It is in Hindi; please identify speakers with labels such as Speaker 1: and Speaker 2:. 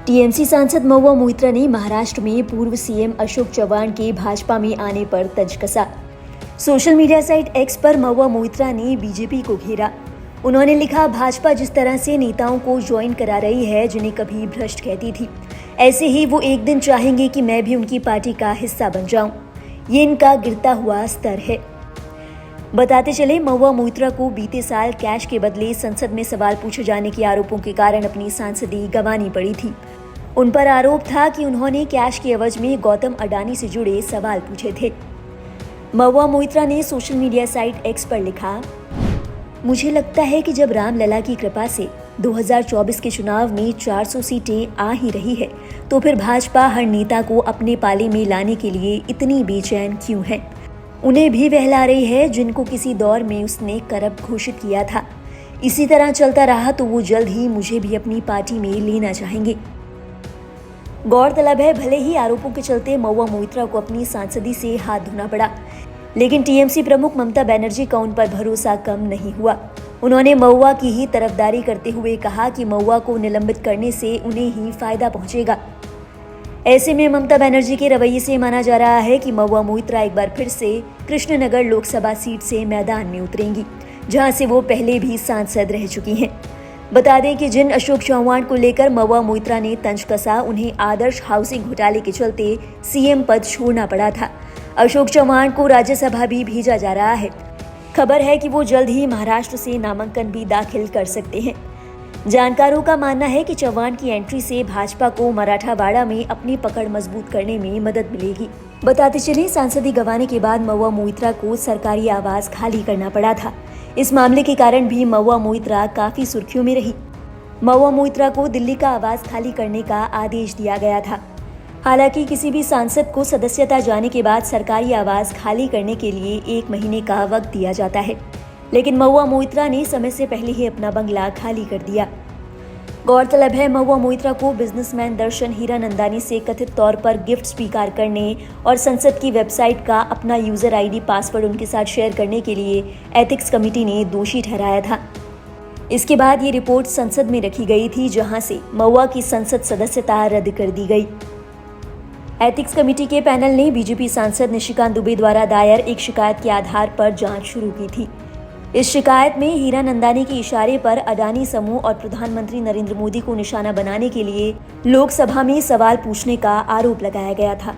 Speaker 1: टीएमसी सांसद महुआ मोइत्रा ने महाराष्ट्र में पूर्व सीएम अशोक चव्हाण के भाजपा में आने पर तंज कसा। सोशल मीडिया साइट एक्स पर महुआ मोइत्रा ने बीजेपी को घेरा। उन्होंने लिखा, भाजपा जिस तरह से नेताओं को ज्वाइन करा रही है जिन्हें कभी भ्रष्ट कहती थी, ऐसे ही वो एक दिन चाहेंगे कि मैं भी उनकी पार्टी का हिस्सा बन जाऊं। ये इनका गिरता हुआ स्तर है। बताते चले, महुआ मोइत्रा को बीते साल कैश के बदले संसद में सवाल पूछे जाने के आरोपों के कारण अपनी सांसदी गंवानी पड़ी थी। उन पर आरोप था कि उन्होंने कैश के एवज में गौतम अडानी से जुड़े सवाल पूछे थे। महुआ मोइत्रा ने सोशल मीडिया साइट एक्स पर लिखा, मुझे लगता है कि जब रामलला की कृपा से 2024 के चुनाव में 400 सीटें आ ही रही है, तो फिर भाजपा हर नेता को अपने पाले में लाने के लिए इतनी बेचैन क्यों है। उन्हें भी बहला रही है जिनको किसी दौर में उसने करप्ट घोषित किया था। इसी तरह चलता रहा तो वो जल्द ही मुझे भी अपनी पार्टी में लेना चाहेंगे। गौरतलब है, भले ही आरोपों के चलते महुआ मोइत्रा को अपनी सांसदी से हाथ धोना पड़ा, लेकिन टीएमसी प्रमुख ममता बनर्जी का उन पर भरोसा कम नहीं हुआ। उन्होंने महुआ की ही तरफदारी करते हुए कहा कि महुआ को निलंबित करने से उन्हें ही फायदा पहुंचेगा। ऐसे में ममता बनर्जी के रवैये से माना जा रहा है कि महुआ मोइत्रा एक बार फिर से कृष्णनगर लोकसभा सीट से मैदान में उतरेंगी, जहां से वो पहले भी सांसद रह चुकी हैं। बता दें कि जिन अशोक चव्हाण को लेकर महुआ मोइत्रा ने तंज कसा, उन्हें आदर्श हाउसिंग घोटाले के चलते सीएम पद छोड़ना पड़ा था। अशोक चव्हाण को राज्यसभा भी भेजा जा रहा है। खबर है कि वो जल्द ही महाराष्ट्र से नामांकन भी दाखिल कर सकते हैं। जानकारों का मानना है कि चव्हाण की एंट्री से भाजपा को मराठावाड़ा में अपनी पकड़ मजबूत करने में मदद मिलेगी। बताते चले, सांसदी गंवाने के बाद महुआ मोइत्रा को सरकारी आवास खाली करना पड़ा था। इस मामले के कारण भी महुआ मोइत्रा काफी सुर्खियों में रही। महुआ मोइत्रा को दिल्ली का आवास खाली करने का आदेश दिया गया था। हालांकि किसी भी सांसद को सदस्यता जाने के बाद सरकारी आवास खाली करने के लिए 1 महीने का वक्त दिया जाता है, लेकिन महुआ मोइत्रा ने समय से पहले ही अपना बंगला खाली कर दिया। गौरतलब है, महुआ मोइत्रा को बिजनेसमैन दर्शन हीरानंदानी से कथित तौर पर गिफ्ट स्वीकार करने और संसद की वेबसाइट का अपना यूजर आईडी पासवर्ड उनके साथ शेयर करने के लिए एथिक्स कमेटी ने दोषी ठहराया था। इसके बाद ये रिपोर्ट संसद में रखी गई थी, जहां से महुआ की संसद सदस्यता रद्द कर दी गई। एथिक्स कमेटी के पैनल ने बीजेपी सांसद निशिकांत दुबे द्वारा दायर एक शिकायत के आधार पर जांच शुरू की थी। इस शिकायत में हीरानंदानी के इशारे पर अडानी समूह और प्रधानमंत्री नरेंद्र मोदी को निशाना बनाने के लिए लोकसभा में सवाल पूछने का आरोप लगाया गया था।